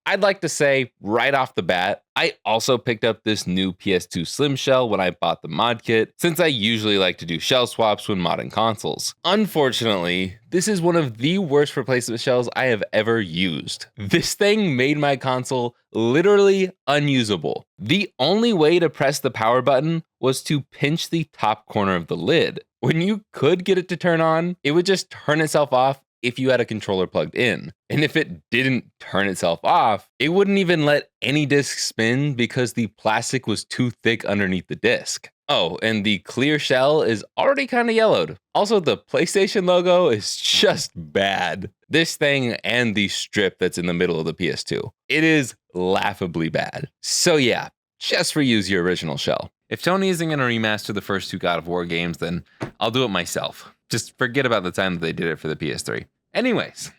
I'd like to say right off the bat, I also picked up this new PS2 Slim shell when I bought the mod kit, since I usually like to do shell swaps when modding consoles. Unfortunately, this is one of the worst replacement shells I have ever used. This thing made my console literally unusable. The only way to press the power button was to pinch the top corner of the lid. When you could get it to turn on, it would just turn itself off if you had a controller plugged in. And if it didn't turn itself off, it wouldn't even let any disc spin because the plastic was too thick underneath the disc. Oh, and the clear shell is already kind of yellowed. Also, the PlayStation logo is just bad. This thing and the strip that's in the middle of the PS2. It is laughably bad. So yeah, just reuse your original shell. If Tony isn't going to remaster the first two God of War games, then I'll do it myself. Just forget about the time that they did it for the PS3. Anyways,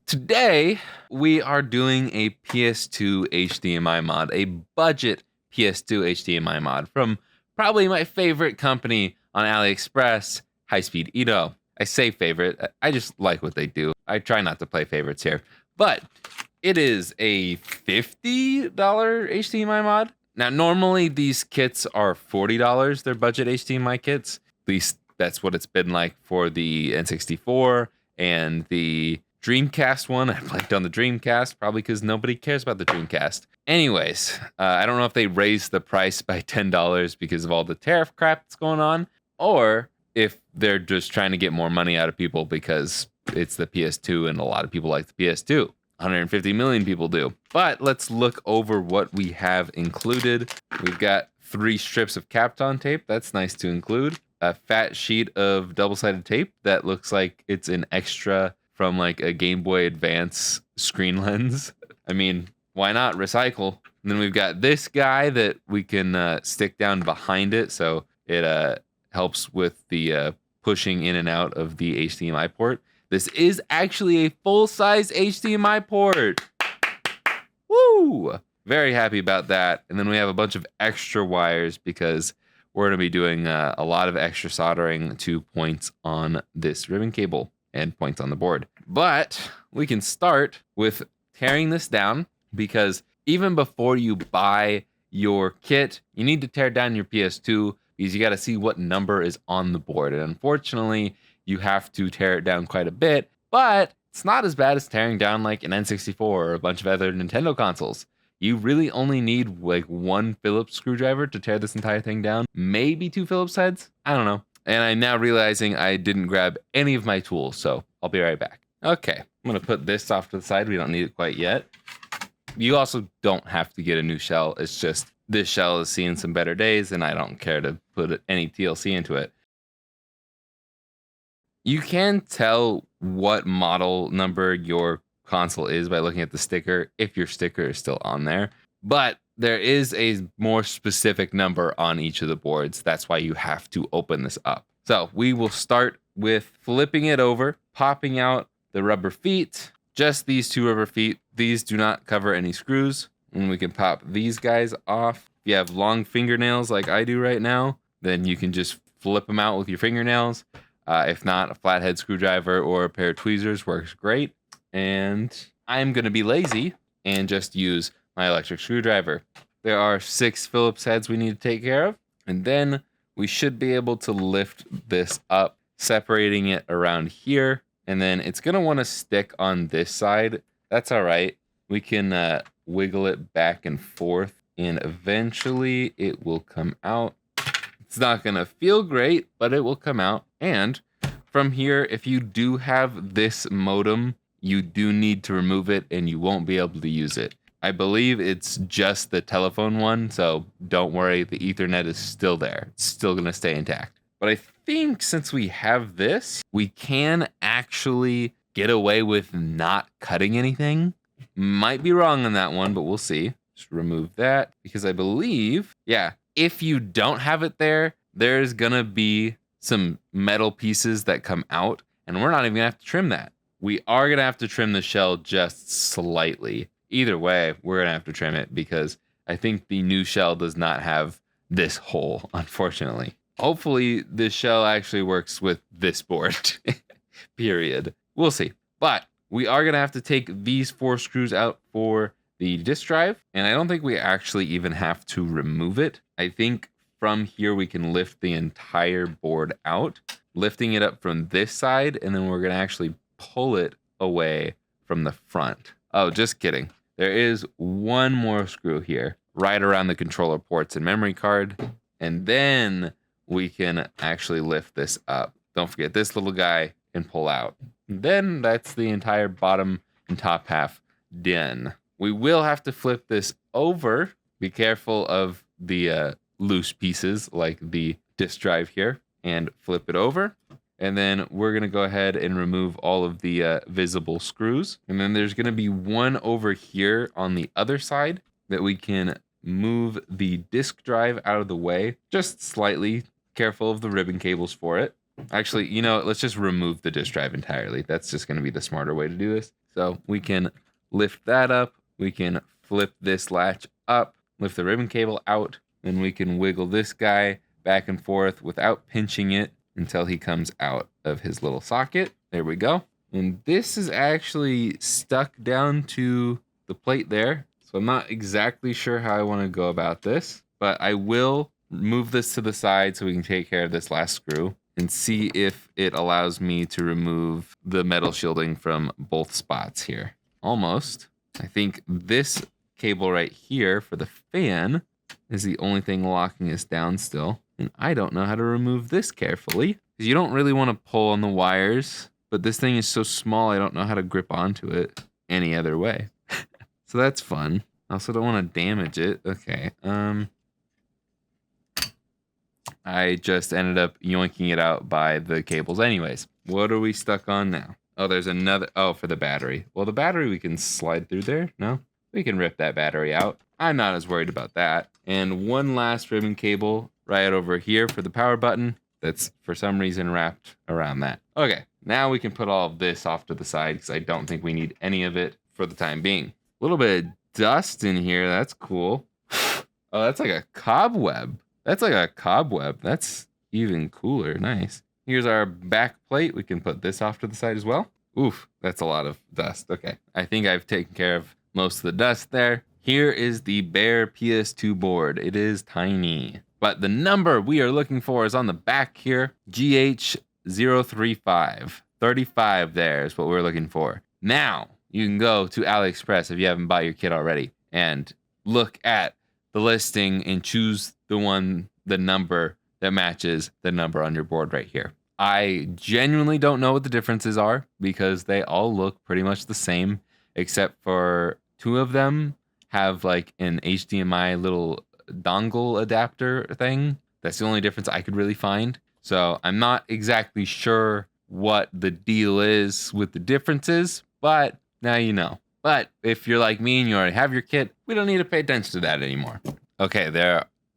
today we are doing a PS2 HDMI mod, a budget PS2 HDMI mod from probably my favorite company on AliExpress, High Speed Edo. I say favorite, I just like what they do. I try not to play favorites here, but it is a $50 HDMI mod. Now, normally these kits are $40, they're budget HDMI kits. At least that's what it's been like for the N64 and the Dreamcast one. I blanked on the Dreamcast, probably because nobody cares about the Dreamcast. Anyways, I don't know if they raised the price by $10 because of all the tariff crap that's going on, or if they're just trying to get more money out of people because it's the PS2 and a lot of people like the PS2. 150 million people do. But let's look over what we have included. We've got 3 strips of Kapton tape. That's nice to include. A fat sheet of double-sided tape that looks like it's an extra from like a Game Boy Advance screen lens. I mean, why not recycle? And then we've got this guy that we can stick down behind it, so it helps with the pushing in and out of the HDMI port. This is actually a full-size HDMI port. Woo! Very happy about that. And then we have a bunch of extra wires because we're going to be doing a lot of extra soldering to points on this ribbon cable and points on the board. But we can start with tearing this down because even before you buy your kit, you need to tear down your PS2 because you got to see what number is on the board. And unfortunately, you have to tear it down quite a bit, but it's not as bad as tearing down like an N64 or a bunch of other Nintendo consoles. You really only need like 1 Phillips screwdriver to tear this entire thing down. Maybe 2 Phillips heads. I don't know. And I'm now realizing I didn't grab any of my tools, so I'll be right back. Okay, I'm going to put this off to the side. We don't need it quite yet. You also don't have to get a new shell. It's just this shell is seeing some better days, and I don't care to put any TLC into it. You can tell what model number your console is by looking at the sticker, if your sticker is still on there. But there is a more specific number on each of the boards. That's why you have to open this up. So we will start with flipping it over, popping out the rubber feet, just these 2 rubber feet. These do not cover any screws. And we can pop these guys off. If you have long fingernails like I do right now, then you can just flip them out with your fingernails. If not, a flathead screwdriver or a pair of tweezers works great. And I'm going to be lazy and just use my electric screwdriver. There are 6 Phillips heads we need to take care of. And then we should be able to lift this up, separating it around here. And then it's going to want to stick on this side. That's all right. We can wiggle it back and forth, and eventually it will come out. It's not going to feel great, but it will come out. And from here, if you do have this modem, you do need to remove it and you won't be able to use it. I believe it's just the telephone one, so don't worry, the Ethernet is still there. It's still going to stay intact. But I think since we have this, we can actually get away with not cutting anything. Might be wrong on that one, but we'll see. Just remove that because I believe, yeah, if you don't have it there, there's going to be some metal pieces that come out, and we're not even going to have to trim that. We are going to have to trim the shell just slightly. Either way, we're going to have to trim it because I think the new shell does not have this hole, unfortunately. Hopefully, this shell actually works with this board. Period. We'll see. But We are going to have to take these 4 screws out for the disk drive, and I don't think we actually even have to remove it. I think from here we can lift the entire board out, lifting it up from this side, and then we're going to actually pull it away from the front. Oh, just kidding. There is one more screw here, right around the controller ports and memory card, and then we can actually lift this up. Don't forget this little guy and pull out. Then that's the entire bottom and top half done. We will have to flip this over. Be careful of the loose pieces like the disk drive here, and flip it over. And then we're going to go ahead and remove all of the visible screws. And then there's going to be one over here on the other side that we can move the disk drive out of the way, just slightly. Careful of the ribbon cables for it. Actually, you know, let's just remove the disk drive entirely. That's just going to be the smarter way to do this. So we can lift that up. We can flip this latch up, lift the ribbon cable out, and we can wiggle this guy back and forth without pinching it until he comes out of his little socket. There we go. And this is actually stuck down to the plate there. So I'm not exactly sure how I want to go about this, but I will move this to the side so we can take care of this last screw and see if it allows me to remove the metal shielding from both spots here. Almost. I think this cable right here for the fan is the only thing locking us down still. And I don't know how to remove this carefully, because you don't really want to pull on the wires, but this thing is so small I don't know how to grip onto it any other way. So that's fun. I also don't want to damage it. Okay. I just ended up yoinking it out by the cables anyways. What are we stuck on now? Oh, there's another. Oh, for the battery. Well, the battery we can slide through there. No, we can rip that battery out. I'm not as worried about that. And one last ribbon cable right over here for the power button. That's for some reason wrapped around that. Okay, now we can put all of this off to the side because I don't think we need any of it for the time being. A little bit of dust in here. That's cool. Oh, that's like a cobweb. That's like a cobweb. That's even cooler. Nice. Here's our back plate. We can put this off to the side as well. Oof, that's a lot of dust. Okay, I think I've taken care of most of the dust there. Here is the bare PS2 board. It is tiny, but the number we are looking for is on the back here. GH035. 35 there is what we're looking for. Now, you can go to AliExpress if you haven't bought your kit already and look at the listing and choose the number that matches the number on your board right here. I genuinely don't know what the differences are because they all look pretty much the same, except for 2 of them have like an HDMI little dongle adapter thing. That's the only difference I could really find. So I'm not exactly sure what the deal is with the differences, but now you know. But if you're like me and you already have your kit, we don't need to pay attention to that anymore. Okay,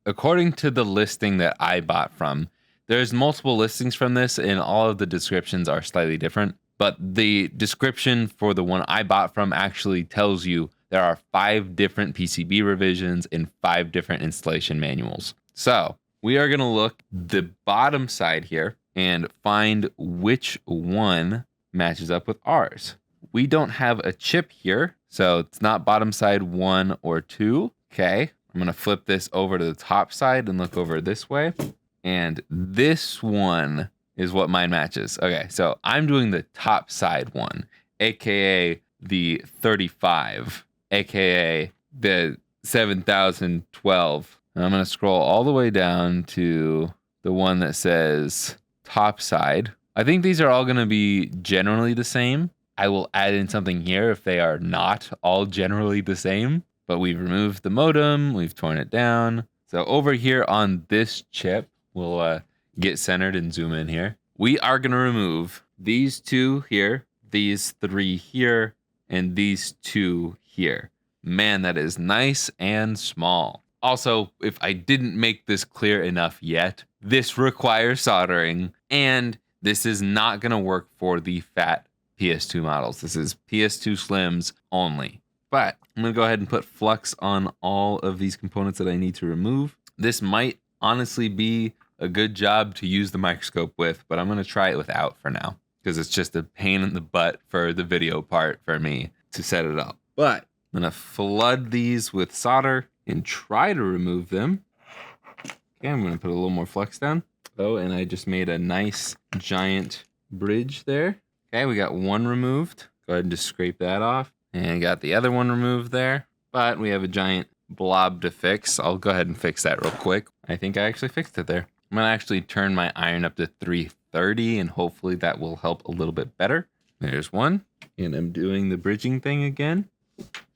according to the listing that I bought from, there's multiple listings from this and all of the descriptions are slightly different. But the description for the one I bought from actually tells you there are 5 different PCB revisions and 5 different installation manuals. So we are going to look the bottom side here and find which one matches up with ours. We don't have a chip here, so it's not bottom side 1 or 2. Okay, I'm going to flip this over to the top side and look over this way. And this one is what mine matches. Okay, so I'm doing the top side one, aka the 35, aka the 7012. And I'm going to scroll all the way down to the one that says top side. I think these are all going to be generally the same. I will add in something here if they are not all generally the same. But we've removed the modem, we've torn it down. So over here on this chip, we'll get centered and zoom in here. We are going to remove these 2 here, these 3 here, and these 2 here. Man, that is nice and small. Also, if I didn't make this clear enough yet, this requires soldering, and this is not going to work for the fat PS2 models. This is PS2 Slims only. But I'm going to go ahead and put flux on all of these components that I need to remove. This might honestly be a good job to use the microscope with, but I'm going to try it without for now because it's just a pain in the butt for the video part for me to set it up. But I'm gonna flood these with solder and try to remove them. Okay, I'm gonna put a little more flux down. Oh, and I just made a nice giant bridge there. Okay, we got one removed. Go ahead and just scrape that off. And got the other one removed there. But we have a giant blob to fix. I'll go ahead and fix that real quick. I think I actually fixed it there. I'm gonna actually turn my iron up to 330 and hopefully that will help a little bit better. There's one. And I'm doing the bridging thing again.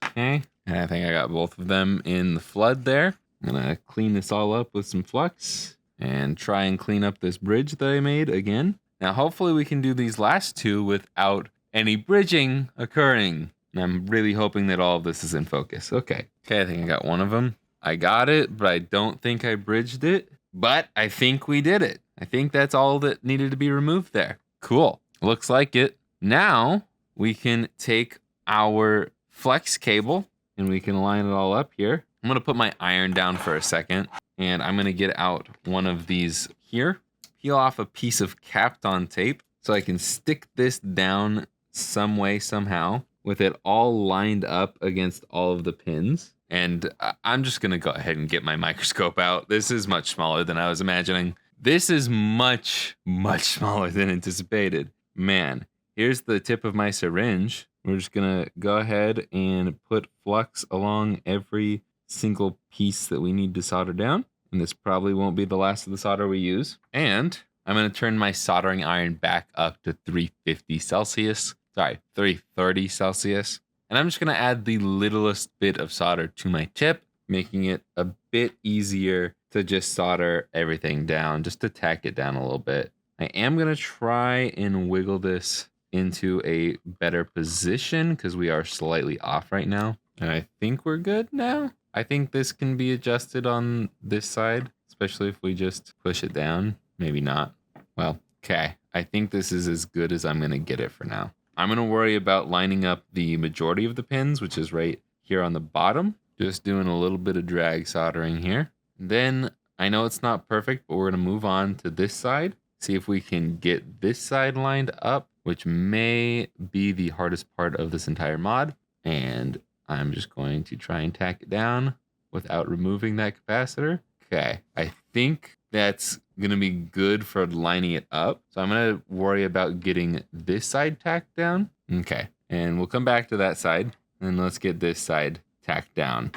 Okay, and I think I got both of them in the flood there. I'm gonna clean this all up with some flux and try and clean up this bridge that I made again. Now, hopefully we can do these last two without any bridging occurring. And I'm really hoping that all of this is in focus. Okay, I think I got one of them. I got it, but I don't think I bridged it. But I think we did it. I think that's all that needed to be removed there. Cool, looks like it. Now we can take our flex cable and we can line it all up here. I'm gonna put my iron down for a second and I'm gonna get out one of these here, peel off a piece of Kapton tape so I can stick this down some way, somehow, with it all lined up against all of the pins. And I'm just gonna go ahead and get my microscope out. This is much smaller than I was imagining. This is much, much smaller than anticipated. Man, here's the tip of my syringe. We're just gonna go ahead and put flux along every single piece that we need to solder down. And this probably won't be the last of the solder we use. And I'm gonna turn my soldering iron back up to 350 Celsius. Sorry, 330 Celsius. And I'm just gonna add the littlest bit of solder to my tip, making it a bit easier to just solder everything down, just to tack it down a little bit. I am gonna try and wiggle this into a better position because we are slightly off right now. And I think we're good now. I think this can be adjusted on this side, especially if we just push it down. Maybe not. Well, okay. I think this is as good as I'm gonna get it for now. I'm gonna worry about lining up the majority of the pins, which is right here on the bottom. Just doing a little bit of drag soldering here. Then I know it's not perfect, but we're gonna move on to this side. See if we can get this side lined up, which may be the hardest part of this entire mod. And I'm just going to try and tack it down without removing that capacitor. Okay, I think that's gonna be good for lining it up. So I'm gonna worry about getting this side tacked down. Okay, and we'll come back to that side and let's get this side tacked down.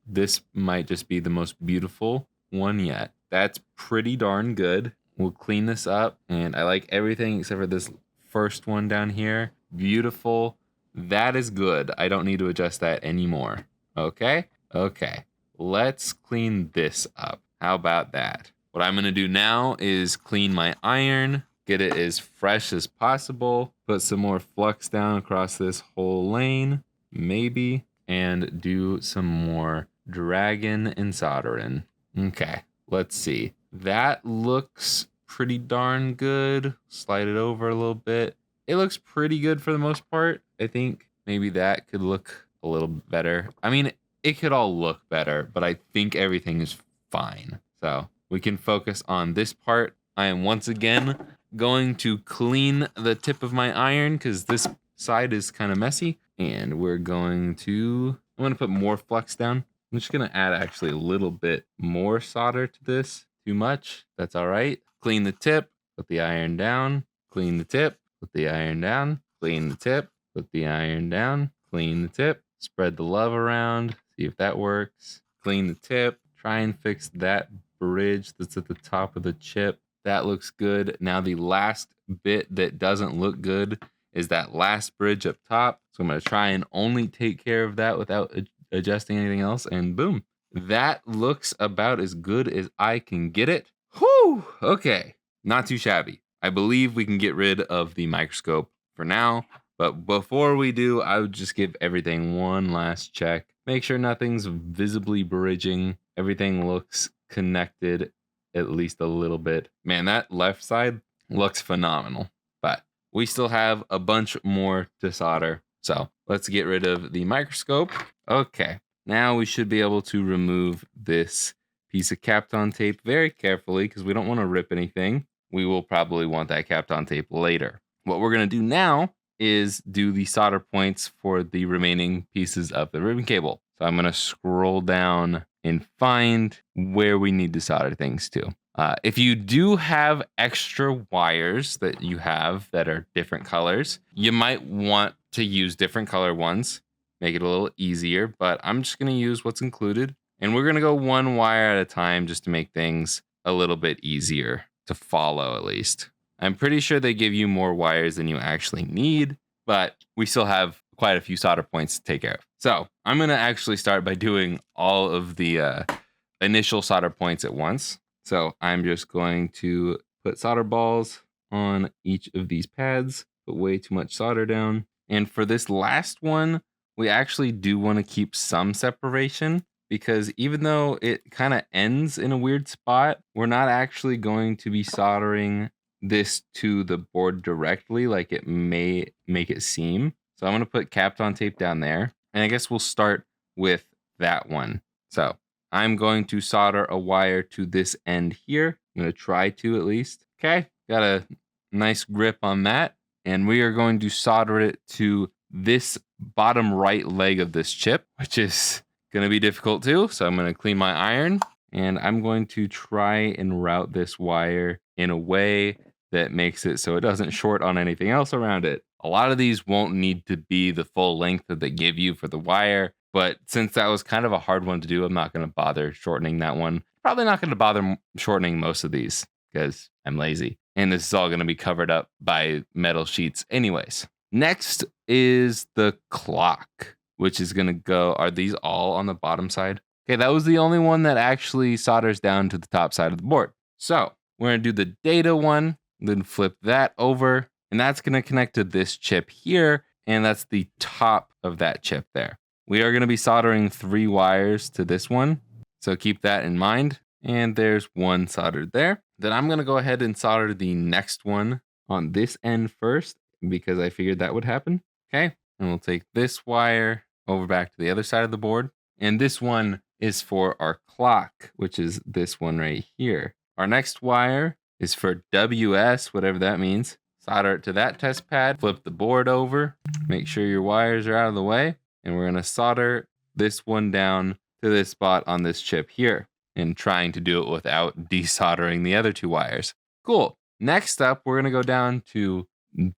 This might just be the most beautiful one yet. That's pretty darn good. We'll clean this up and I like everything except for this first one down here. Beautiful. That is good. I don't need to adjust that anymore. Okay, let's clean this up. How about that? What I'm gonna do now is clean my iron, get it as fresh as possible, put some more flux down across this whole lane, maybe, and do some more dragging and soldering. Okay, let's see. That looks pretty darn good. Slide it over a little bit. It looks pretty good for the most part. I think maybe that could look a little better. I mean, it could all look better, but I think everything is fine. So we can focus on this part. I am once again going to clean the tip of my iron because this side is kind of messy. And I'm going to put more flux down. I'm just gonna add actually a little bit more solder to this. Too much, that's all right. Clean the tip, put the iron down, clean the tip, put the iron down, clean the tip, put the iron down, clean the tip, spread the love around, see if that works. Clean the tip, try and fix that bridge that's at the top of the chip. That looks good. Now the last bit that doesn't look good is that last bridge up top. So I'm gonna try and only take care of that without adjusting anything else, and boom. That looks about as good as I can get it. Whew, okay, not too shabby. I believe we can get rid of the microscope for now, but before we do, I would just give everything one last check. Make sure nothing's visibly bridging. Everything looks connected at least a little bit. Man, that left side looks phenomenal, but we still have a bunch more to solder. So let's get rid of the microscope. Okay, now we should be able to remove this piece of Kapton tape very carefully because we don't want to rip anything. We will probably want that Kapton tape later. What we're going to do now is do the solder points for the remaining pieces of the ribbon cable. So I'm going to scroll down and find where we need to solder things to. If you do have extra wires that you have that are different colors, you might want to use different color ones, make it a little easier, but I'm just going to use what's included. And we're going to go one wire at a time just to make things a little bit easier to follow, at least. I'm pretty sure they give you more wires than you actually need, but we still have quite a few solder points to take care of. So I'm going to actually start by doing all of the initial solder points at once. So I'm just going to put solder balls on each of these pads, put way too much solder down. And for this last one, we actually do want to keep some separation, because even though it kind of ends in a weird spot, we're not actually going to be soldering this to the board directly like it may make it seem. So I'm going to put Kapton tape down there. And I guess we'll start with that one. So I'm going to solder a wire to this end here. I'm going to try to at least. Okay, got a nice grip on that. And we are going to solder it to this bottom right leg of this chip, which is going to be difficult too. So I'm going to clean my iron, and I'm going to try and route this wire in a way that makes it so it doesn't short on anything else around it. A lot of these won't need to be the full length that they give you for the wire, but since that was kind of a hard one to do, I'm not going to bother shortening that one. Probably not going to bother shortening most of these because I'm lazy. And this is all going to be covered up by metal sheets anyways. Next is the clock, which is going to go, are these all on the bottom side? Okay, that was the only one that actually solders down to the top side of the board. So we're going to do the data one, then flip that over, and that's going to connect to this chip here, and that's the top of that chip there. We are going to be soldering 3 wires to this one, so keep that in mind. And there's one soldered there. Then I'm going to go ahead and solder the next one on this end first, because I figured that would happen. Okay, and we'll take this wire over back to the other side of the board. And this one is for our clock, which is this one right here. Our next wire is for WS, whatever that means. Solder it to that test pad, flip the board over, make sure your wires are out of the way. And we're going to solder this one down to this spot on this chip here, and trying to do it without desoldering the other 2 wires. Cool. Next up, we're going to go down to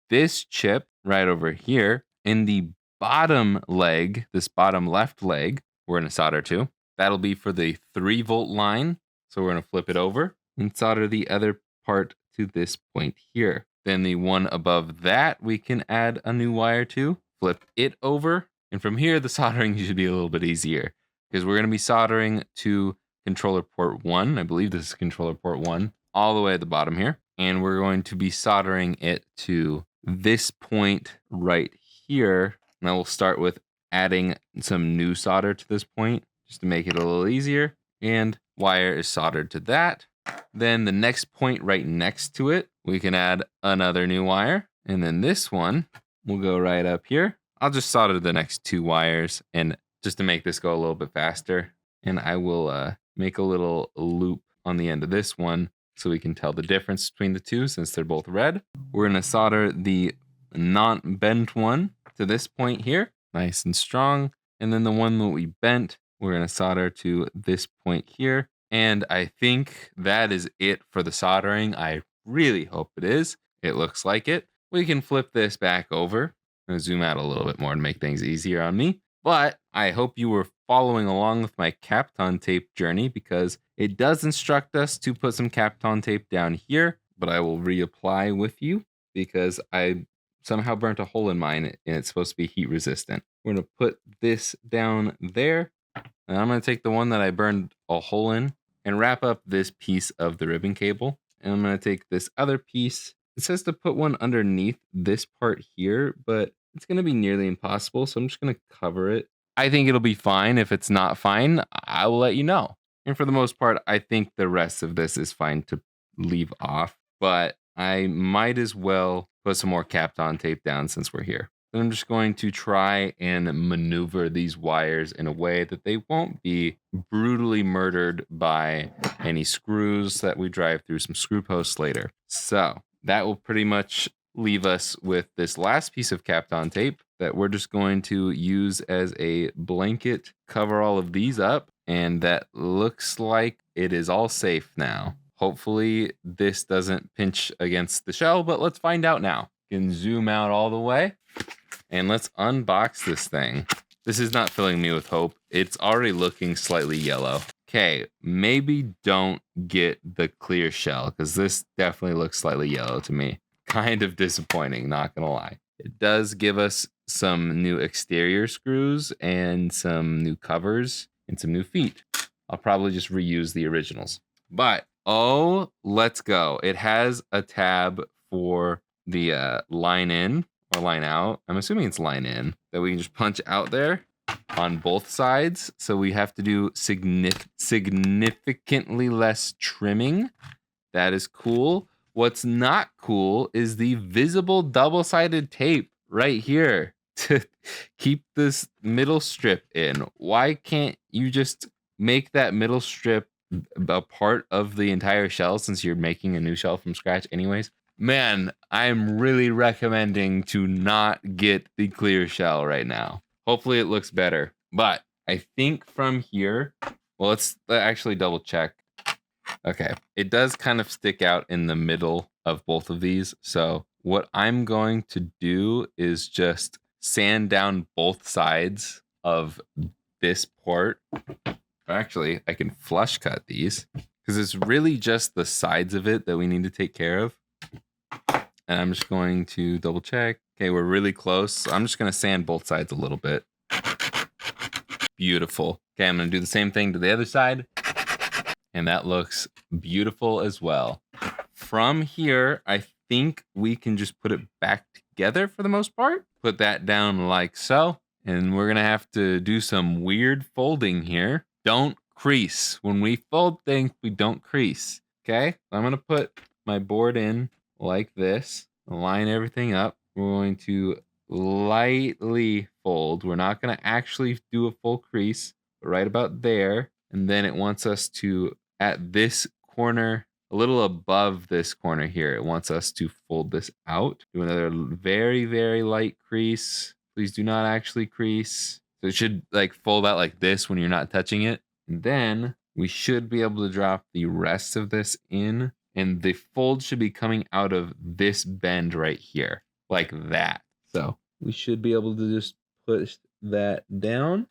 this chip right over here. In the bottom leg, this bottom left leg, we're going to solder to. That'll be for the 3-volt line. So we're going to flip it over and solder the other part to this point here. Then the one above that, we can add a new wire to. Flip it over. And from here, the soldering should be a little bit easier, because we're going to be soldering to controller port 1. I believe this is controller port 1, all the way at the bottom here. And we're going to be soldering it to this point right here. And I will start with adding some new solder to this point just to make it a little easier. And wire is soldered to that. Then the next point right next to it, we can add another new wire. And then this one will go right up here. I'll just solder the next 2 wires, and just to make this go a little bit faster. And I will make a little loop on the end of this one so we can tell the difference between the 2 since they're both red. We're going to solder the non-bent one to this point here, nice and strong. And then the one that we bent, we're going to solder to this point here. And I think that is it for the soldering. I really hope it is. It looks like it. We can flip this back over. I'm going to zoom out a little bit more to make things easier on me. But I hope you were following along with my Kapton tape journey, because it does instruct us to put some Kapton tape down here, but I will reapply with you because I somehow burnt a hole in mine and it's supposed to be heat resistant. We're going to put this down there, and I'm going to take the one that I burned a hole in and wrap up this piece of the ribbon cable. And I'm going to take this other piece. It says to put one underneath this part here, but it's going to be nearly impossible, so I'm just going to cover it. I think it'll be fine. If it's not fine, I will let you know. And for the most part, I think the rest of this is fine to leave off, but I might as well put some more Kapton tape down since we're here. Then I'm just going to try and maneuver these wires in a way that they won't be brutally murdered by any screws that we drive through some screw posts later. So that will pretty much leave us with this last piece of Kapton tape that we're just going to use as a blanket, cover all of these up, and that looks like it is all safe now. Hopefully this doesn't pinch against the shell, but let's find out now. You can zoom out all the way, and let's unbox this thing. This is not filling me with hope. It's already looking slightly yellow. Okay, maybe don't get the clear shell, because this definitely looks slightly yellow to me. Kind of disappointing, not gonna lie. It does give us some new exterior screws and some new covers and some new feet. I'll probably just reuse the originals. But, oh, let's go. It has a tab for the line in or line out. I'm assuming it's line in that we can just punch out there on both sides. So we have to do significantly less trimming. That is cool. What's not cool is the visible double-sided tape right here to keep this middle strip in. Why can't you just make that middle strip a part of the entire shell, since you're making a new shell from scratch anyways? Man, I'm really recommending to not get the clear shell right now. Hopefully it looks better. But I think from here, well, let's actually double check. Okay, it does kind of stick out in the middle of both of these. So what I'm going to do is just sand down both sides of this port. Actually, I can flush cut these because it's really just the sides of it that we need to take care of. And I'm just going to double check. Okay, we're really close. So I'm just going to sand both sides a little bit. Beautiful. Okay, I'm going to do the same thing to the other side. And that looks beautiful as well. From here, I think we can just put it back together for the most part. Put that down like so. And we're going to have to do some weird folding here. Don't crease. When we fold things, we don't crease. Okay? I'm going to put my board in like this. Line everything up. We're going to lightly fold. We're not going to actually do a full crease, but right about there. And then it wants us to, at this corner, a little above this corner here, it wants us to fold this out. Do another very, very light crease. Please do not actually crease. So it should like fold out like this when you're not touching it. And then we should be able to drop the rest of this in. And the fold should be coming out of this bend right here, like that. So we should be able to just push that down.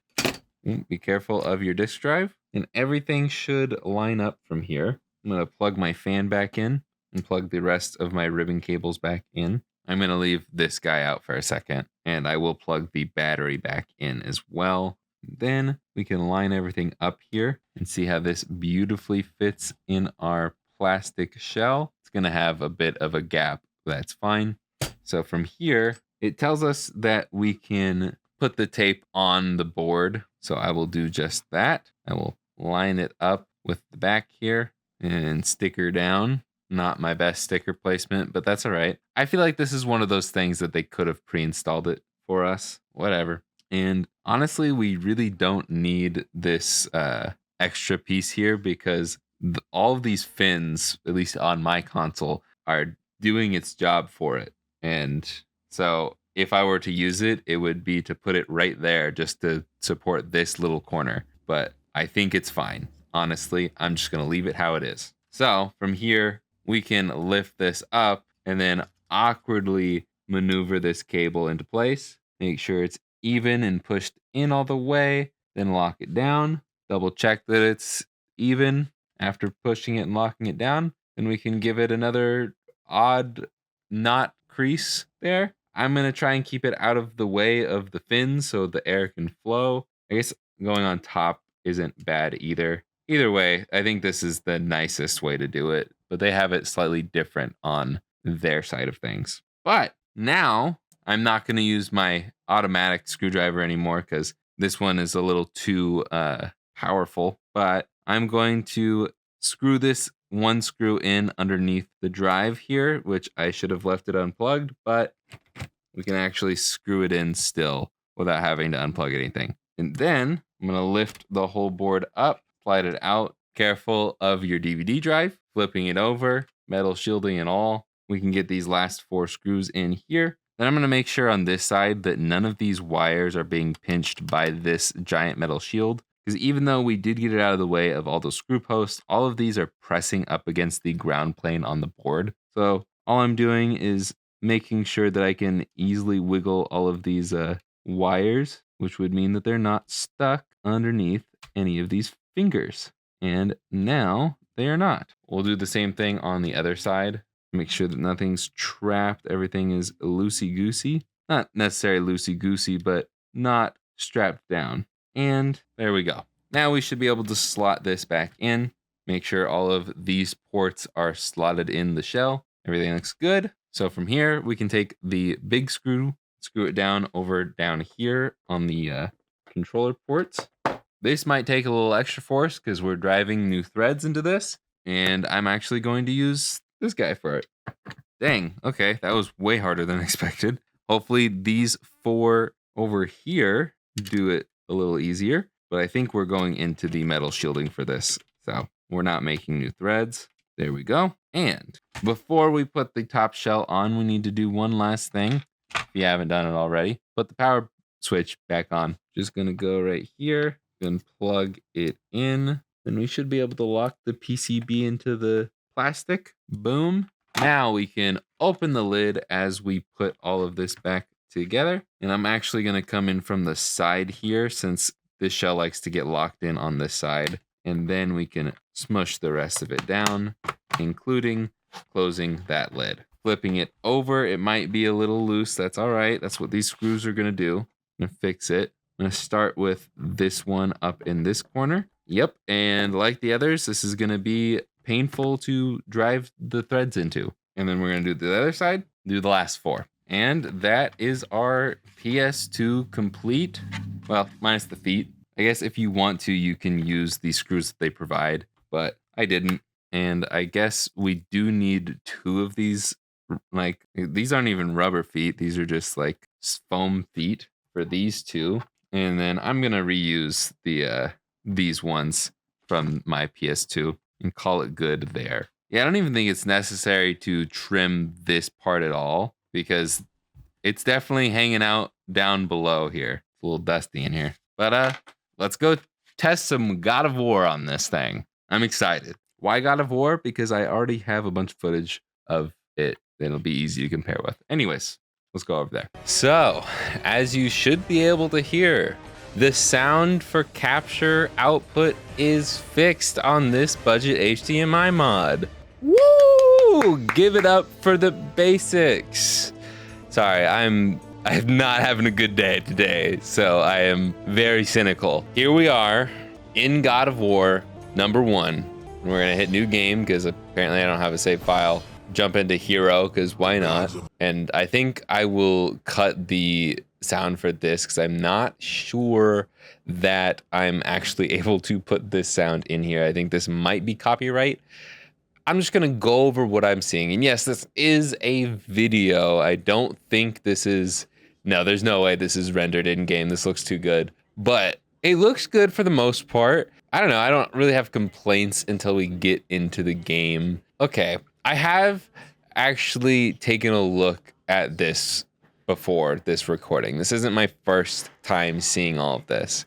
Be careful of your disk drive. And everything should line up from here. I'm going to plug my fan back in and plug the rest of my ribbon cables back in. I'm going to leave this guy out for a second, and I will plug the battery back in as well. Then we can line everything up here and see how this beautifully fits in our plastic shell. It's going to have a bit of a gap. That's fine. So from here, it tells us that we can put the tape on the board. So I will do just that. I will line it up with the back here and sticker down. Not my best sticker placement, but that's all right. I feel like this is one of those things that they could have pre-installed it for us. Whatever. And honestly, we really don't need this extra piece here because all of these fins, at least on my console, are doing its job for it. And so if I were to use it, it would be to put it right there just to support this little corner. But I think it's fine. Honestly, I'm just going to leave it how it is. So from here, we can lift this up and then awkwardly maneuver this cable into place. Make sure it's even and pushed in all the way. Then lock it down. Double check that it's even after pushing it and locking it down. Then we can give it another odd knot crease there. I'm going to try and keep it out of the way of the fins so the air can flow. I guess going on top isn't bad either. Either way, I think this is the nicest way to do it, but they have it slightly different on their side of things. But now I'm not going to use my automatic screwdriver anymore because this one is a little too powerful, but I'm going to screw this one screw in underneath the drive here, which I should have left it unplugged, but we can actually screw it in still without having to unplug anything. And then I'm going to lift the whole board up, slide it out. Careful of your DVD drive, flipping it over, metal shielding and all. we can get these last 4 screws in here. Then I'm going to make sure on this side that none of these wires are being pinched by this giant metal shield. Because even though we did get it out of the way of all those screw posts, all of these are pressing up against the ground plane on the board. So all I'm doing is making sure that I can easily wiggle all of these wires, which would mean that they're not stuck underneath any of these fingers. And now they are not. We'll do the same thing on the other side. Make sure that nothing's trapped. Everything is loosey-goosey. Not necessarily loosey-goosey, but not strapped down. And there we go. Now we should be able to slot this back in. Make sure all of these ports are slotted in the shell. Everything looks good. So from here, we can take the big screw, screw it down over down here on the controller ports. This might take a little extra force because we're driving new threads into this. And I'm actually going to use this guy for it. Dang, okay, that was way harder than expected. Hopefully these 4 over here do it a little easier, but I think we're going into the metal shielding for this. So we're not making new threads. There we go. And before we put the top shell on, we need to do one last thing. If you haven't done it already, put the power switch back on. Just gonna go right here and plug it in. Then we should be able to lock the PCB into the plastic. Boom. Now we can open the lid as we put all of this back together. And I'm actually going to come in from the side here since this shell likes to get locked in on this side. And then we can smush the rest of it down, including closing that lid. Flipping it over, it might be a little loose. That's all right. That's what these screws are going to do. I'm going to fix it. I'm going to start with this one up in this corner. Yep. And like the others, this is going to be painful to drive the threads into. And then we're going to do the other side, do the last 4. And that is our PS2 complete. Well, minus the feet. I guess if you want to, you can use the screws that they provide, but I didn't. And I guess we do need 2 of these. Like, these aren't even rubber feet. These are just like foam feet for these 2. And then I'm going to reuse these ones from my PS2 and call it good there. Yeah, I don't even think it's necessary to trim this part at all because it's definitely hanging out down below here. It's a little dusty in here. But let's go test some God of War on this thing. I'm excited. Why God of War? Because I already have a bunch of footage of it that it'll be easy to compare with. Anyways, let's go over there. So, as you should be able to hear, the sound for capture output is fixed on this budget HDMI mod. Woo! Give it up for the basics. Sorry, I'm not having a good day today, so I am very cynical. Here we are in God of War number 1. We're gonna hit new game because apparently I don't have a save file. Jump into hero because why not? And I think I will cut the sound for this because I'm not sure that I'm actually able to put this sound in here. I think this might be copyright. I'm just gonna go over what I'm seeing. And yes, this is a video. I don't think this is, no, there's no way this is rendered in game. This looks too good, but it looks good for the most part. I don't know, I don't really have complaints until we get into the game. Okay, I have actually taken a look at this before this recording. This isn't my first time seeing all of this,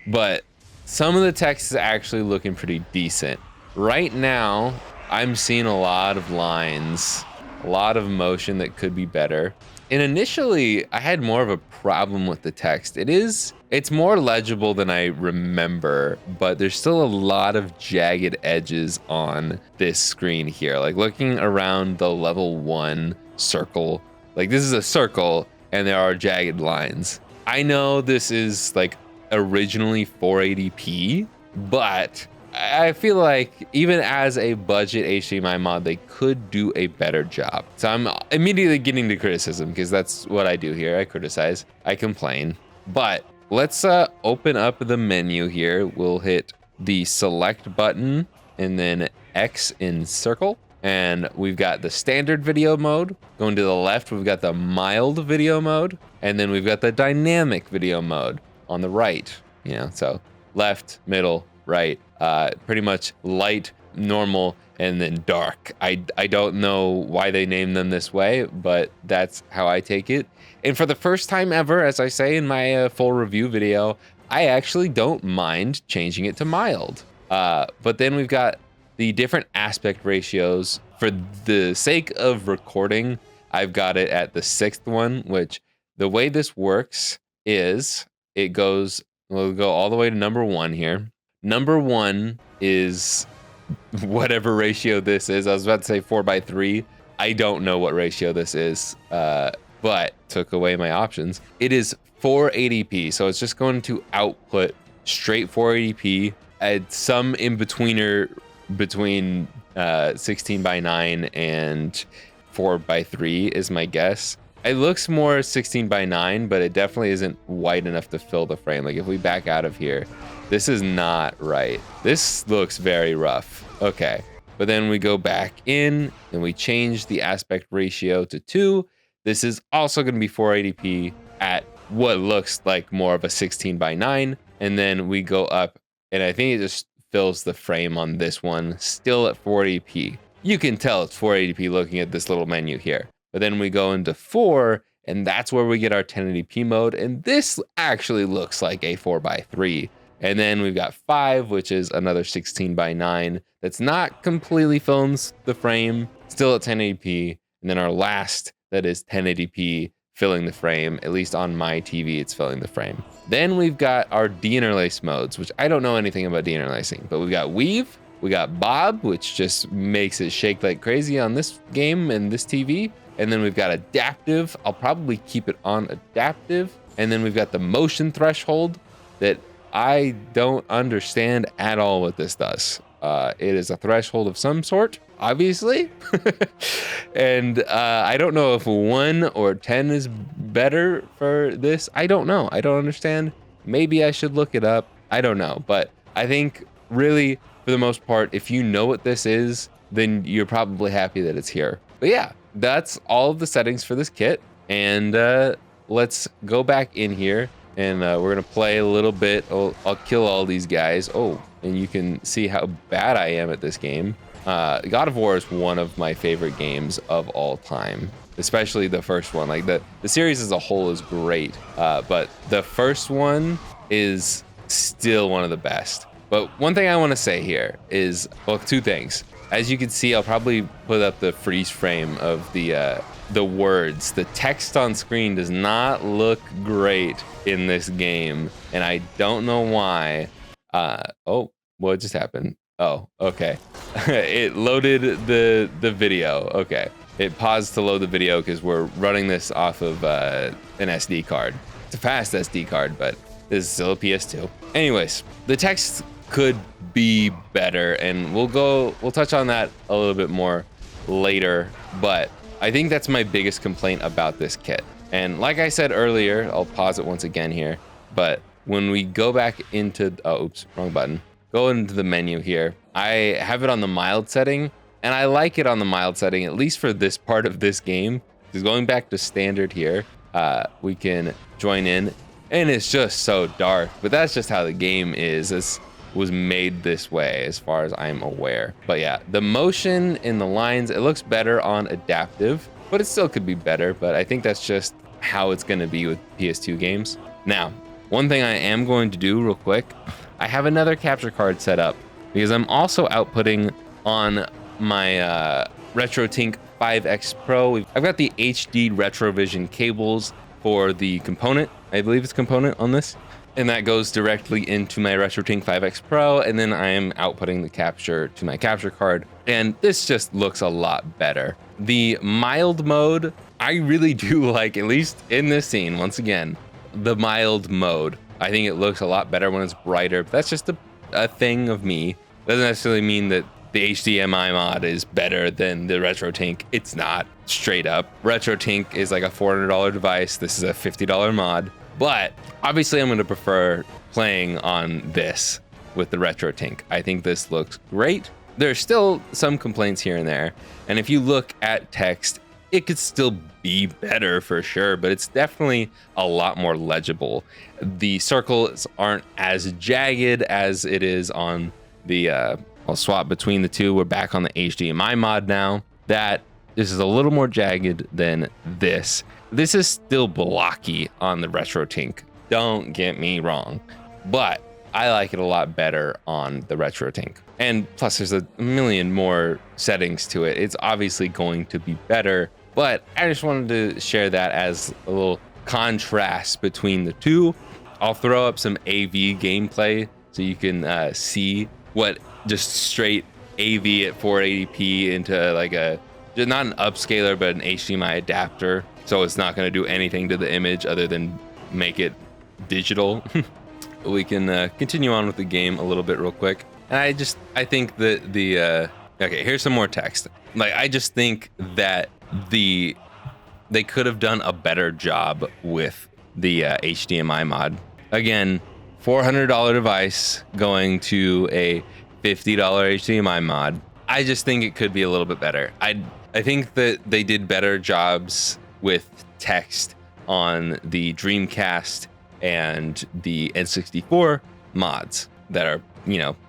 but some of the text is actually looking pretty decent. Right now, I'm seeing a lot of lines, a lot of motion that could be better. And initially, I had more of a problem with the text. It's more legible than I remember, but there's still a lot of jagged edges on this screen here. Like looking around the level 1 circle, like this is a circle and there are jagged lines. I know this is like originally 480p, but I feel like even as a budget HDMI mod, they could do a better job. So I'm immediately getting to criticism because that's what I do here. I criticize, I complain. But let's open up the menu here. We'll hit the select button and then X in circle. And we've got the standard video mode. Going to the left, we've got the mild video mode. And then we've got the dynamic video mode on the right. You know, so left, middle, right. Pretty much light, normal, and then dark. I don't know why they named them this way, but that's how I take it. And for the first time ever, as I say in my full review video, I actually don't mind changing it to mild. But then we've got the different aspect ratios. For the sake of recording, I've got it at the 6th one, which the way this works is we'll go all the way to number 1 here. Number 1 is whatever ratio this is. I was about to say 4:3. I don't know what ratio this is, but took away my options. It is 480p, so it's just going to output straight 480p at some in-betweener between 16:9 and 4:3 is my guess. It looks more 16:9, but it definitely isn't wide enough to fill the frame. Like if we back out of here, this is not right. This looks very rough. Okay, but then we go back in and we change the aspect ratio to 2. This is also going to be 480p at what looks like more of a 16:9. And then we go up, and I think it just fills the frame on this one, still at 480p. You can tell it's 480p looking at this little menu here. But then we go into 4, and that's where we get our 1080p mode. And this actually looks like a 4:3. And then we've got 5, which is another 16:9. That's not completely films the frame, still at 1080p. And then our last, that is 1080p, filling the frame. At least on my TV, it's filling the frame. Then we've got our deinterlace modes, which I don't know anything about deinterlacing, but we've got weave, we got bob, which just makes it shake like crazy on this game and this TV. And then we've got adaptive. I'll probably keep it on adaptive. And then we've got the motion threshold that I don't understand at all what this does. It is a threshold of some sort, obviously. And I don't know if 1 or 10 is better for this. I don't know. I don't understand. Maybe I should look it up. I don't know. But I think really, for the most part, if you know what this is, then you're probably happy that it's here. But yeah, that's all of the settings for this kit. And let's go back in here, and we're gonna play a little bit. I'll kill all these guys. Oh, and you can see how bad I am at this game. God of War is one of my favorite games of all time, especially the first one. Like the series as a whole is great, but the first one is still one of the best. But one thing I want to say here is, well, 2 things. As you can see, I'll probably put up the freeze frame of the words. The text on screen does not look great in this game, and I don't know why. Oh, what just happened? Oh, okay. It loaded the video. Okay, it paused to load the video because we're running this off of an SD card. It's a fast SD card, but this is still a PS2. Anyways, the text could be better, and we'll touch on that a little bit more later, but I think that's my biggest complaint about this kit. And like I said earlier, I'll pause it once again here, but when we go back into, oh, oops, wrong button. Go into the menu here. I have it on the mild setting, and I like it on the mild setting, at least for this part of this game. Because going back to standard here, we can join in, and it's just so dark, but that's just how the game is. This was made this way as far as I'm aware. But yeah, the motion in the lines, it looks better on adaptive, but it still could be better. But I think that's just how it's gonna be with PS2 games. Now, one thing I am going to do real quick, I have another capture card set up because I'm also outputting on my Retrotink 5X Pro. I've got the HD Retrovision cables for the component. I believe it's component on this. And that goes directly into my Retrotink 5X Pro, and then I am outputting the capture to my capture card, and this just looks a lot better. The mild mode, I really do like, at least in this scene, once again, the mild mode. I think it looks a lot better when it's brighter, but that's just a thing of me. Doesn't necessarily mean that the HDMI mod is better than the Retrotink. It's not, straight up. Retrotink is like a $400 device. This is a $50 mod. But obviously I'm going to prefer playing on this with the Retrotink. I think this looks great. There's still some complaints here and there. And if you look at text, it could still be better for sure, but it's definitely a lot more legible. The circles aren't as jagged as it is on the I'll swap between the two. We're back on the HDMI mod now. This is a little more jagged than this. This is still blocky on the Retrotink. Don't get me wrong, but I like it a lot better on the Retrotink. And plus there's a million more settings to it. It's obviously going to be better, but I just wanted to share that as a little contrast between the two. I'll throw up some AV gameplay so you can see what just straight AV at 480p into like not an upscaler, but an HDMI adapter. So it's not going to do anything to the image other than make it digital. We can continue on with the game a little bit real quick. And I think that okay, here's some more text. Like, I just think that they could have done a better job with the HDMI mod. Again, $400 device going to a $50 HDMI mod. I just think it could be a little bit better. I think that they did better jobs with text on the Dreamcast and the N64 mods that are,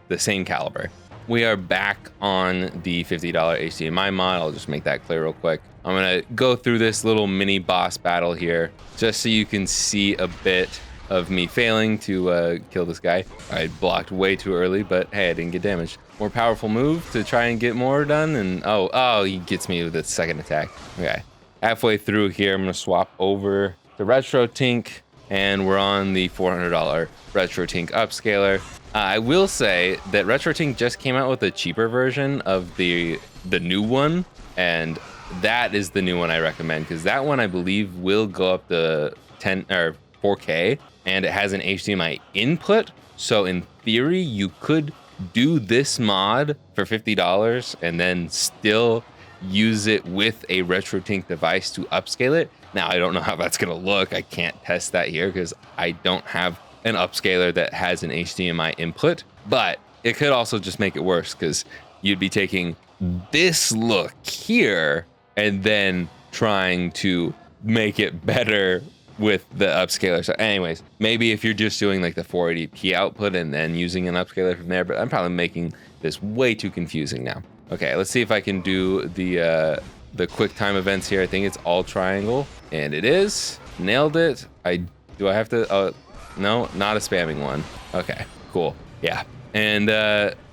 the same caliber. We are back on the $50 HDMI mod. I'll just make that clear real quick. I'm gonna go through this little mini boss battle here just so you can see a bit of me failing to kill this guy. I blocked way too early, but hey, I didn't get damaged. More powerful move to try and get more done, and oh, he gets me with the second attack. Okay, halfway through here, I'm gonna swap over to Retrotink, and we're on the $400 Retrotink upscaler. I will say that Retrotink just came out with a cheaper version of the new one, and that is the new one I recommend, because that one I believe will go up to 10 or 4K, and it has an HDMI input. So in theory, you could do this mod for $50 and then still use it with a Retrotink device to upscale it. Now, I don't know how that's gonna look. I can't test that here because I don't have an upscaler that has an HDMI input, but it could also just make it worse because you'd be taking this look here and then trying to make it better with the upscaler. So anyways, maybe if you're just doing like the 480p output and then using an upscaler from there, but I'm probably making this way too confusing now. Okay, let's see if I can do the quick time events here. I think it's all triangle, and it is. Nailed it. Do I have to, no, not a spamming one. Okay, cool. Yeah, and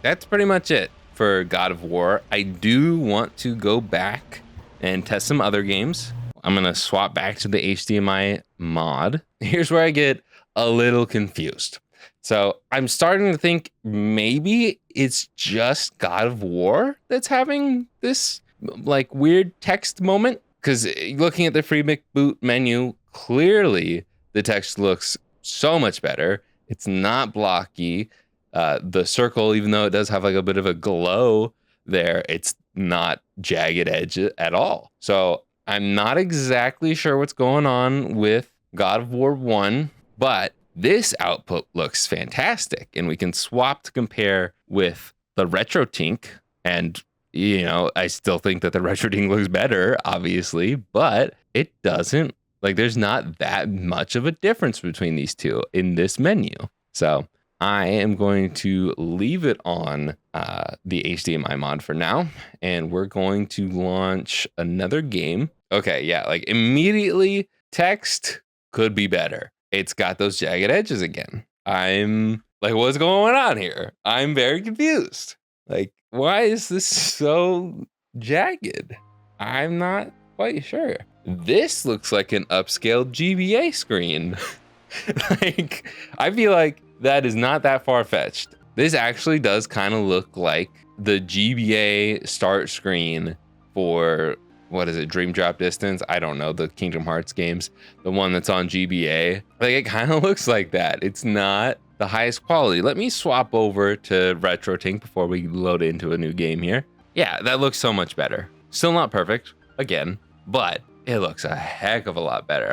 that's pretty much it for God of War. I do want to go back and test some other games. I'm gonna swap back to the HDMI mod. Here's where I get a little confused. So I'm starting to think maybe it's just God of War that's having this like weird text moment. Because looking at the free boot menu, clearly the text looks so much better. It's not blocky. The circle, even though it does have like a bit of a glow there, it's not jagged edge at all. So I'm not exactly sure what's going on with God of War 1, but this output looks fantastic, and we can swap to compare with the Retrotink. And, I still think that the Retrotink looks better, obviously, but it doesn't, like, there's not that much of a difference between these two in this menu. So I am going to leave it on the HDMI mod for now, and we're going to launch another game. Okay, yeah, like immediately text could be better. It's got those jagged edges again. I'm like, what's going on here? I'm very confused. Like, why is this so jagged? I'm not quite sure. This looks like an upscaled GBA screen. Like, I feel like that is not that far-fetched. This actually does kind of look like the GBA start screen for, what is it, Dream Drop Distance? I don't know, the Kingdom Hearts games, the one that's on GBA. Like, it kind of looks like that. It's not the highest quality. Let me swap over to Retrotink before we load into a new game here. Yeah, that looks so much better. Still not perfect, again, but it looks a heck of a lot better.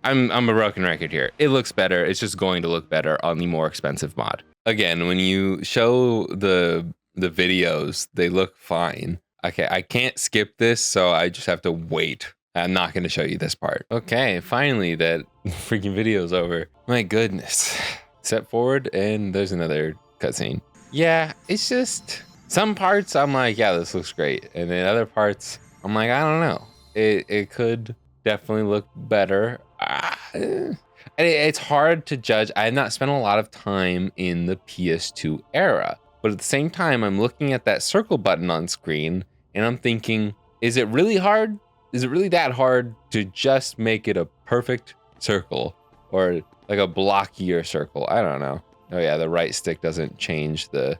I'm a broken record here. It looks better. It's just going to look better on the more expensive mod. Again, when you show the videos, they look fine. Okay, I can't skip this, so I just have to wait. I'm not going to show you this part. Okay, finally that freaking video's over. My goodness. Step forward, and there's another cutscene. Yeah, it's Some parts I'm like, yeah, this looks great. And then other parts I'm like, I don't know. It could definitely look better. It's hard to judge. I have not spent a lot of time in the PS2 era, but at the same time, I'm looking at that circle button on screen and I'm thinking, is it really hard? Is it really that hard to just make it a perfect circle or like a blockier circle? I don't know. Oh yeah, the right stick doesn't change the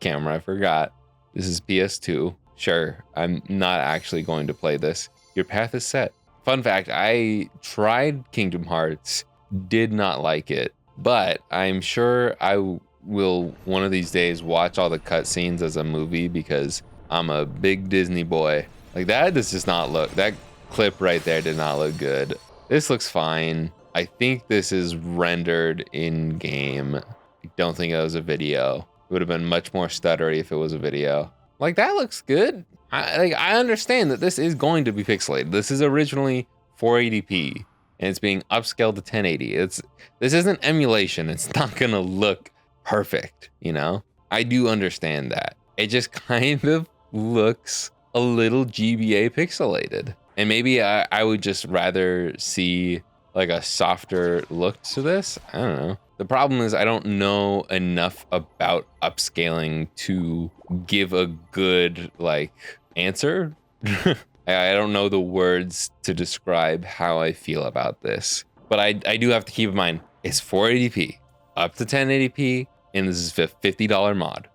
camera. I forgot. This is PS2. Sure, I'm not actually going to play this. Your path is set. Fun fact, I tried Kingdom Hearts, did not like it, but I'm sure I will one of these days watch all the cutscenes as a movie because I'm a big Disney boy. Like that does just not look, that clip right there did not look good. This looks fine. I think this is rendered in game. I don't think it was a video. It would have been much more stuttery if it was a video. Like that looks good. I understand that this is going to be pixelated. This is originally 480p and it's being upscaled to 1080. This isn't emulation. It's not gonna look perfect, you know? I do understand that. It just kind of looks a little GBA pixelated. And maybe I would just rather see like a softer look to this. I don't know. The problem is I don't know enough about upscaling to give a good like answer. I don't know the words to describe how I feel about this, but I do have to keep in mind it's 480p up to 1080p and this is a $50 mod.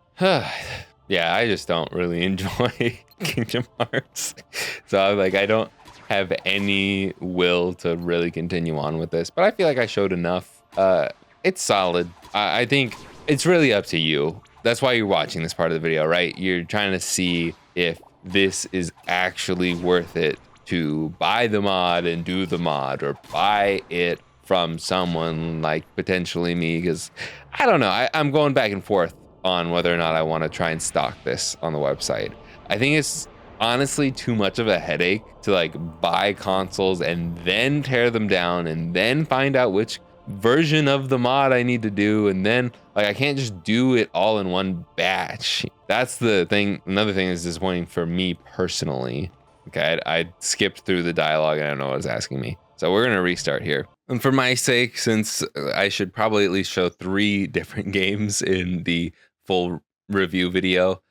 Yeah, I just don't really enjoy Kingdom Hearts. So like I don't have any will to really continue on with this, but I feel like I showed enough. It's solid. I think it's really up to you. That's why you're watching this part of the video, right? You're trying to see if this is actually worth it to buy the mod and do the mod or buy it from someone like potentially me, because I don't know. I'm going back and forth on whether or not I want to try and stock this on the website. I think it's honestly too much of a headache to like buy consoles and then tear them down and then find out which version of the mod I need to do, and then like I can't just do it all in one batch. That's the thing. Another thing is disappointing for me personally. Okay, I skipped through the dialogue and I don't know what it's asking me, so we're gonna restart here. And for my sake, since I should probably at least show 3 different games in the full review video,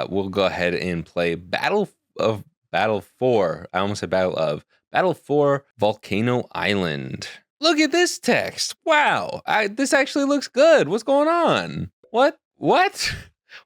we'll go ahead and play Battle 4. I almost said Battle 4 Volcano Island. Look at this text. Wow, this actually looks good. What's going on? What?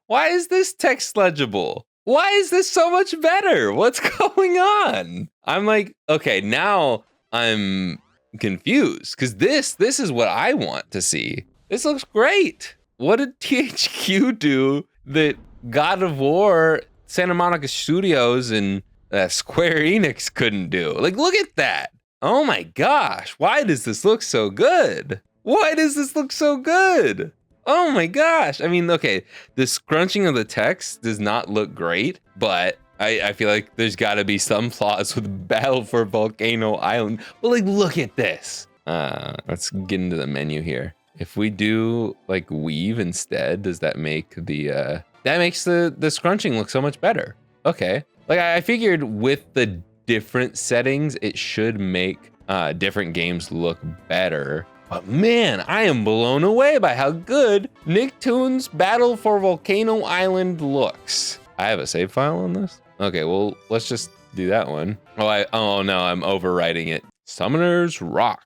Why is this text legible? Why is this so much better? What's going on? I'm like, okay, now I'm confused because this is what I want to see. This looks great. What did THQ do that God of War, Santa Monica Studios, and Square Enix couldn't do? Like, look at that. Oh my gosh, why does this look so good? Why does this look so good? Oh my gosh. I mean, okay, the scrunching of the text does not look great, but I feel like there's gotta be some flaws with Battle for Volcano Island. But like, look at this. Let's get into the menu here. If we do like weave instead, does that make the, that makes the scrunching look so much better. Okay, like I figured with the different settings, it should make different games look better. But man, I am blown away by how good Nicktoons Battle for Volcano Island looks. I have a save file on this? Okay, well, let's just do that one. Oh no, I'm overwriting it. Summoner's Rock.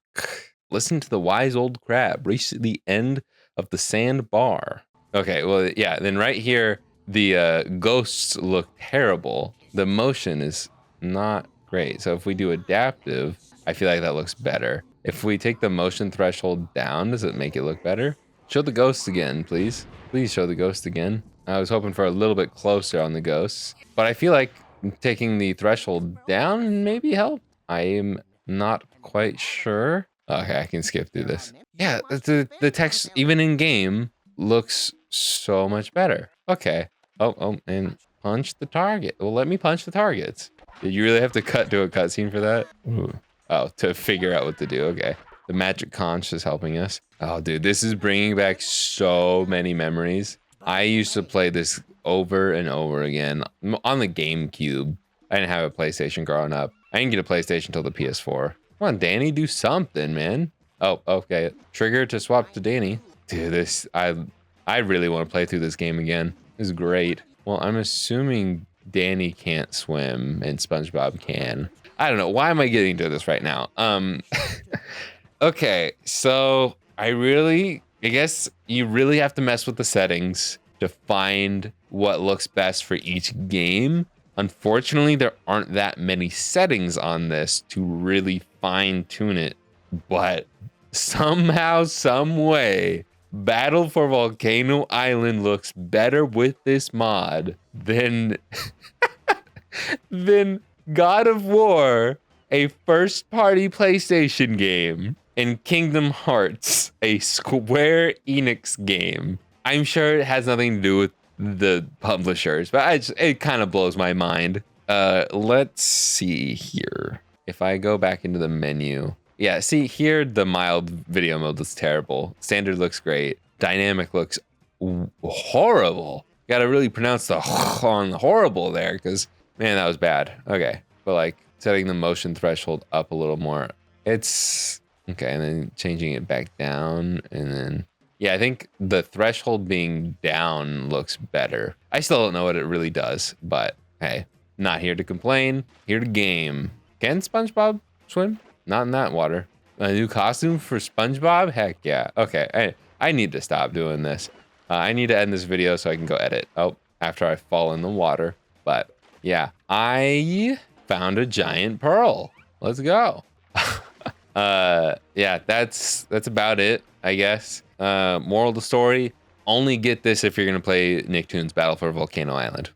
Listen to the wise old crab. Reach the end of the sand bar. Okay, well, yeah, then right here, the ghosts look terrible. The motion is not great. So if we do adaptive, I feel like that looks better. If we take the motion threshold down, does it make it look better? Show the ghosts again, please. Please show the ghost again. I was hoping for a little bit closer on the ghosts, but I feel like taking the threshold down maybe help. I am not quite sure. Okay, I can skip through this. Yeah, the text, even in game, looks so much better. Okay. Oh, and punch the target. Well, let me punch the targets. Did you really have to cut to a cutscene for that? Ooh. Oh, to figure out what to do. Okay. The magic conch is helping us. Oh, dude, this is bringing back so many memories. I used to play this over and over again on the GameCube. I didn't have a PlayStation growing up. I didn't get a PlayStation until the PS4. Come on, Danny, do something, man. Oh, okay. Trigger to swap to Danny. Dude, I really want to play through this game again. This is great. Well, I'm assuming Danny can't swim and SpongeBob can. I don't know. Why am I getting to this right now? Okay, so I guess you really have to mess with the settings to find what looks best for each game. Unfortunately, there aren't that many settings on this to really fine tune it, but somehow, some way, Battle for Volcano Island looks better with this mod than than God of War, a first-party PlayStation game, and Kingdom Hearts, a Square Enix game. I'm sure it has nothing to do with the publishers, but it kind of blows my mind. Let's see here. If I go back into the menu, yeah, see here, the mild video mode looks terrible. Standard looks great. Dynamic looks horrible. Gotta really pronounce the on horrible there, because man, that was bad. Okay, but like setting the motion threshold up a little more. It's okay, and then changing it back down, and then yeah, I think the threshold being down looks better. I still don't know what it really does, but hey, not here to complain, here to game. Can SpongeBob swim? Not in that water. A new costume for SpongeBob? Heck yeah. Okay, I need to stop doing this. I need to end this video so I can go edit. Oh, after I fall in the water. But yeah, I found a giant pearl. Let's go. Yeah, that's about it, I guess. Moral of the story, only get this if you're gonna play Nicktoons Battle for Volcano Island.